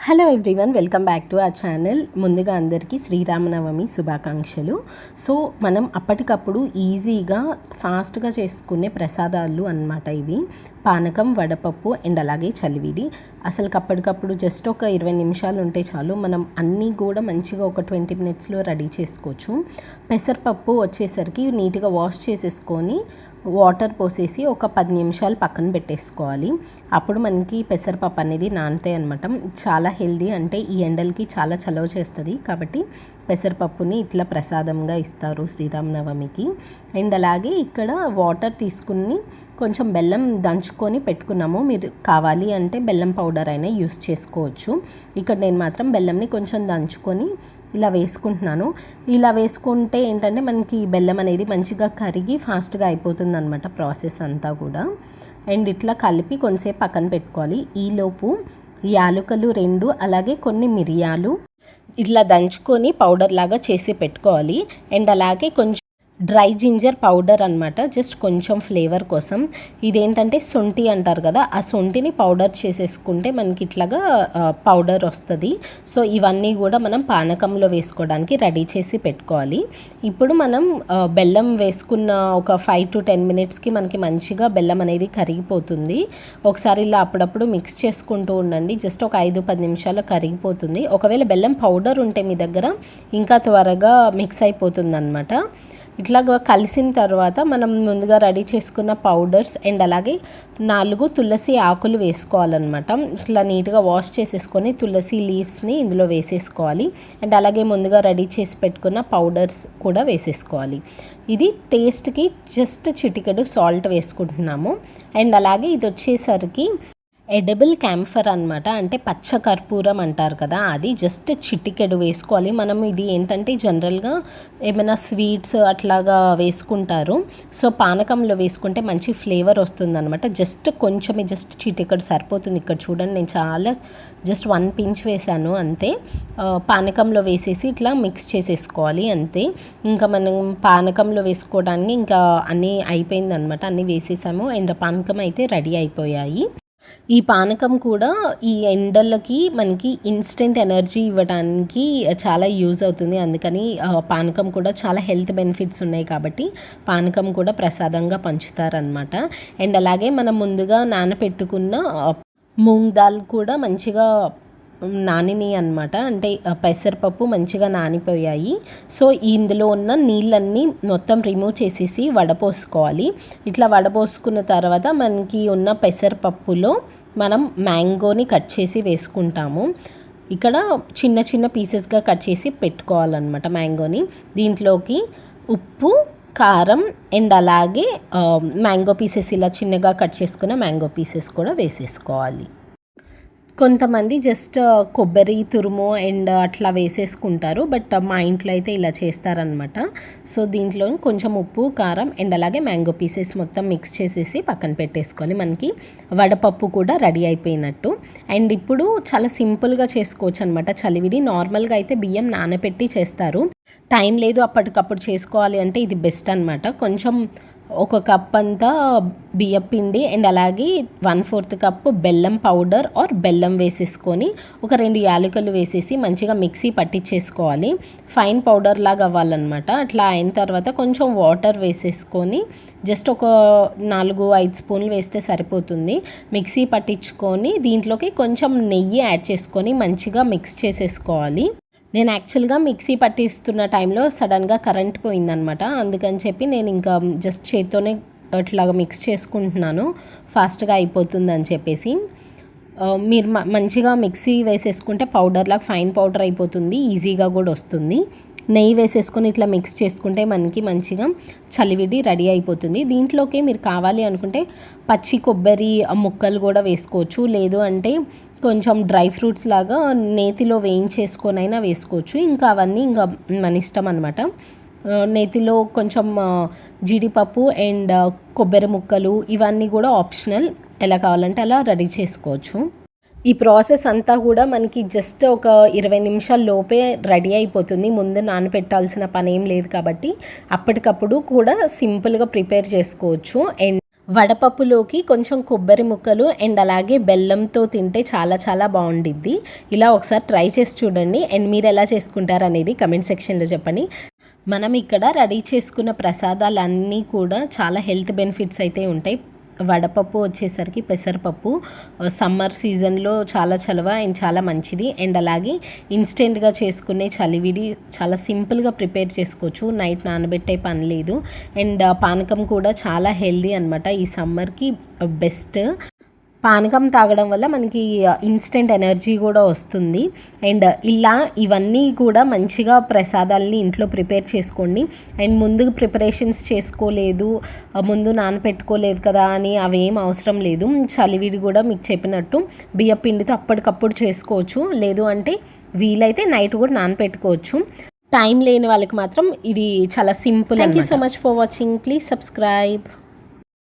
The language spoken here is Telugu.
Hello everyone, welcome back to our channel. ముందుగా అందరికీ శ్రీరామనవమి శుభాకాంక్షలు. సో మనం అప్పటికప్పుడు ఈజీగా ఫాస్ట్గా చేసుకునే ప్రసాదాలు అన్నమాట ఇవి. పానకం, వడపప్పు అండ్ అలాగే చలివిడి. అసలు అప్పటికప్పుడు జస్ట్ ఒక 20 నిమిషాలు ఉంటే చాలు, మనం అన్నీ కూడా మంచిగా ఒక 20 మినిట్స్లో రెడీ చేసుకోవచ్చు. పెసరపప్పు వచ్చేసరికి నీట్గా వాష్ చేసేసుకొని వాటర్ పోసేసి ఒక 10 నిమిషాలు పక్కన పెట్టేసుకోవాలి. అప్పుడు మనకి పెసరపప్పు అనేది నానతాయి అనమాట. చాలా హెల్దీ, అంటే ఈ ఎండలకి చాలా చలవ చేస్తుంది కాబట్టి పెసరపప్పుని ఇట్లా ప్రసాదంగా ఇస్తారు శ్రీరామనవమికి. అండ్ అలాగే ఇక్కడ వాటర్ తీసుకుని కొంచెం బెల్లం దంచుకొని పెట్టుకున్నాము. మీరు కావాలి అంటే బెల్లం పౌడర్ అయినా యూస్ చేసుకోవచ్చు. ఇక్కడ నేను మాత్రం బెల్లంని కొంచెం దంచుకొని ఇలా వేసుకుంటున్నాను. ఇలా వేసుకుంటే ఏంటంటే మనకి బెల్లం అనేది మంచిగా కరిగి ఫాస్ట్గా అయిపోతుంది అనమాట ప్రాసెస్ అంతా కూడా. అండ్ ఇట్లా కలిపి కొంచెంసేపు పక్కన పెట్టుకోవాలి. ఈలోపు యాలకులు 2 అలాగే కొన్ని మిరియాలు ఇట్లా దంచుకొని పౌడర్ లాగా చేసి పెట్టుకోవాలి. అండ్ అలాగే కొంచెం డ్రై జింజర్ పౌడర్ అనమాట, జస్ట్ కొంచెం ఫ్లేవర్ కోసం. ఇదేంటంటే శొంఠి అంటారు కదా, ఆ శొంఠిని పౌడర్ చేసేసుకుంటే మనకి ఇట్లాగా పౌడర్ వస్తుంది. సో ఇవన్నీ కూడా మనం పానకంలో వేసుకోవడానికి రెడీ చేసి పెట్టుకోవాలి. ఇప్పుడు మనం బెల్లం వేసుకున్న ఒక 5 to 10 మినిట్స్కి మనకి మంచిగా బెల్లం అనేది కరిగిపోతుంది. ఒకసారి ఇలా అప్పుడప్పుడు మిక్స్ చేసుకుంటూ ఉండండి. జస్ట్ ఒక 5-10 నిమిషాలు కరిగిపోతుంది. ఒకవేళ బెల్లం పౌడర్ ఉంటే మీ దగ్గర ఇంకా త్వరగా మిక్స్ అయిపోతుంది అనమాట. ఇట్లాగా కలిసిన తర్వాత మనం ముందుగా రెడీ చేసుకున్న పౌడర్స్ అండ్ అలాగే 4 తులసి ఆకులు వేసుకోవాలన్నమాట. ఇట్లా నీట్గా వాష్ చేసేసుకొని తులసి లీవ్స్ని ఇందులో వేసేసుకోవాలి. అండ్ అలాగే ముందుగా రెడీ చేసి పెట్టుకున్న పౌడర్స్ కూడా వేసేసుకోవాలి. ఇది టేస్ట్కి జస్ట్ చిటికెడు సాల్ట్ వేసుకుంటున్నాము. అండ్ అలాగే ఇది వచ్చేసరికి ఎడిబుల్ క్యాంఫర్ అనమాట, అంటే పచ్చ కర్పూరం అంటారు కదా, అది జస్ట్ చిటికెడు వేసుకోవాలి. మనం ఇది ఏంటంటే జనరల్గా ఏమైనా స్వీట్స్ అట్లాగా వేసుకుంటారు. సో పానకంలో వేసుకుంటే మంచి ఫ్లేవర్ వస్తుంది అనమాట. జస్ట్ కొంచెమే, జస్ట్ చిటికెడు సరిపోతుంది. ఇక్కడ చూడండి, నేను చాలా జస్ట్ 1 pinch వేసాను అంతే. పానకంలో వేసేసి ఇట్లా మిక్స్ చేసేసుకోవాలి అంతే. ఇంకా మనం పానకంలో వేసుకోవడానికి ఇంకా అన్నీ అయిపోయిందనమాట, అన్నీ వేసేసాము. అండ్ పానకం అయితే రెడీ అయిపోయాయి. ఈ పానకం కూడా ఈ ఎండలకి మనకి ఇన్స్టెంట్ ఎనర్జీ ఇవ్వడానికి చాలా యూజ్ అవుతుంది. అందుకని పానకం కూడా చాలా హెల్త్ బెనిఫిట్స్ ఉన్నాయి కాబట్టి పానకం కూడా ప్రసాదంగా పంచుతారనమాట. అండ్ అలాగే మనం ముందుగా నానపెట్టుకున్న మూంగ్ దాల్ కూడా మంచిగా నానిని అనమాట, అంటే పెసరపప్పు మంచిగా నానిపోయాయి. సో ఇందులో ఉన్న నీళ్ళన్నీ మొత్తం రిమూవ్ చేసేసి వడపోసుకోవాలి. ఇట్లా వడపోసుకున్న తర్వాత మనకి ఉన్న పెసరపప్పులో మనం మ్యాంగోని కట్ చేసి వేసుకుంటాము. ఇక్కడ చిన్న చిన్న పీసెస్గా కట్ చేసి పెట్టుకోవాలన్నమాట మ్యాంగోని. దీంట్లోకి ఉప్పు, కారం అండ్ అలాగే మ్యాంగో పీసెస్, ఇలా చిన్నగా కట్ చేసుకున్న మ్యాంగో పీసెస్ కూడా వేసేసుకోవాలి. కొంతమంది జస్ట్ కొబ్బరి తురుము అండ్ అట్లా వేసేసుకుంటారు, బట్ మా ఇంట్లో అయితే ఇలా చేస్తారనమాట. సో దీంట్లో కొంచెం ఉప్పు, కారం అండ్ అలాగే మ్యాంగో పీసెస్ మొత్తం మిక్స్ చేసేసి పక్కన పెట్టేసుకోవాలి. మనకి వడపప్పు కూడా రెడీ అయిపోయినట్టు. అండ్ ఇప్పుడు చాలా సింపుల్గా చేసుకోవచ్చు అనమాట చలివిడి. నార్మల్గా అయితే బియ్యం నానబెట్టి చేస్తారు. టైం లేదు అప్పటికప్పుడు చేసుకోవాలి అంటే ఇది బెస్ట్ అనమాట. కొంచెం 1 కప్ అంతా బియ్యం పిండి అండ్ అలాగే 1/4 కప్పు బెల్లం పౌడర్ ఆర్ బెల్లం వేసేసుకొని ఒక 2 యాలకులు వేసేసి మంచిగా మిక్సీ పట్టించేసుకోవాలి. ఫైన్ పౌడర్ లాగా అవ్వాలన్నమాట. అట్లా అయిన తర్వాత కొంచెం వాటర్ వేసేసుకొని జస్ట్ ఒక 4-5 స్పూన్లు వేస్తే సరిపోతుంది. మిక్సీ పట్టించుకొని దీంట్లోకి కొంచెం నెయ్యి యాడ్ చేసుకొని మంచిగా మిక్స్ చేసేసుకోవాలి. నేను యాక్చువల్గా మిక్సీ పట్టిస్తున్న టైంలో సడన్గా కరెంట్ పోయిందనమాట. అందుకని చెప్పి నేను ఇంకా జస్ట్ చేత్తోనే అట్లాగా మిక్స్ చేసుకుంటున్నాను, ఫాస్ట్గా అయిపోతుందని చెప్పేసి. మీరు మంచిగా మిక్సీ వేసేసుకుంటే పౌడర్లాగా ఫైన్ పౌడర్ అయిపోతుంది, ఈజీగా కూడా వస్తుంది. నెయ్యి వేసేసుకొని ఇట్లా మిక్స్ చేసుకుంటే మనకి మంచిగా చలివిడి రెడీ అయిపోతుంది. దీంట్లోకి మీరు కావాలి అనుకుంటే పచ్చి కొబ్బరి ముక్కలు కూడా వేసుకోవచ్చు, లేదు అంటే కొంచెం డ్రై ఫ్రూట్స్ లాగా నేతిలో వేయించేసుకొనైనా వేసుకోవచ్చు. ఇంకా అవన్నీ ఇంకా మన ఇష్టం అనమాట. నేతిలో కొంచెం జీడిపప్పు అండ్ కొబ్బరి ముక్కలు ఇవన్నీ కూడా ఆప్షనల్, ఎలా కావాలంటే అలా రెడీ చేసుకోవచ్చు. ఈ ప్రాసెస్ అంతా కూడా మనకి జస్ట్ ఒక 20 నిమిషాల లోపే రెడీ అయిపోతుంది. ముందు నానపెట్టాల్సిన పని ఏం లేదు కాబట్టి అప్పటికప్పుడు కూడా సింపుల్గా ప్రిపేర్ చేసుకోవచ్చు. అండ్ వడపప్పులోకి కొంచెం కొబ్బరి ముక్కలు అండ్ అలాగే బెల్లంతో తింటే చాలా చాలా బాగుండిద్ది. ఇలా ఒకసారి ట్రై చేసి చూడండి అండ్ మీరు ఎలా చేసుకుంటారు అనేది కమెంట్ సెక్షన్లో చెప్పండి. మనం ఇక్కడ రెడీ చేసుకున్న ప్రసాదాలన్నీ కూడా చాలా హెల్త్ బెనిఫిట్స్ అయితే ఉంటాయి. వడపప్పు వచ్చేసరికి పెసరపప్పు సమ్మర్ సీజన్లో చాలా చలవ అండ్ చాలా మంచిది. అండ్ అలాగే ఇన్స్టెంట్గా చేసుకునే చలివిడి చాలా సింపుల్గా ప్రిపేర్ చేసుకోవచ్చు, నైట్ నానబెట్టే పని లేదు. అండ్ పానకం కూడా చాలా హెల్దీ అనమాట, ఈ సమ్మర్కి బెస్ట్. పానకం తాగడం వల్ల మనకి ఇన్స్టెంట్ ఎనర్జీ కూడా వస్తుంది. అండ్ ఇలా ఇవన్నీ కూడా మంచిగా ప్రసాదాలని ఇంట్లో ప్రిపేర్ చేసుకోండి. అండ్ ముందు ప్రిపరేషన్స్ చేసుకోలేదు, ముందు నానపెట్టుకోలేదు కదా అని అవేం అవసరం లేదు. చలివిడి కూడా మీకు చెప్పినట్టు బియ్యపిండితో అప్పటికప్పుడు చేసుకోవచ్చు, లేదు అంటే వీలైతే నైట్ కూడా నానపెట్టుకోవచ్చు. టైం లేని వాళ్ళకి మాత్రం ఇది చాలా simple. Thank you so much for watching. Please subscribe.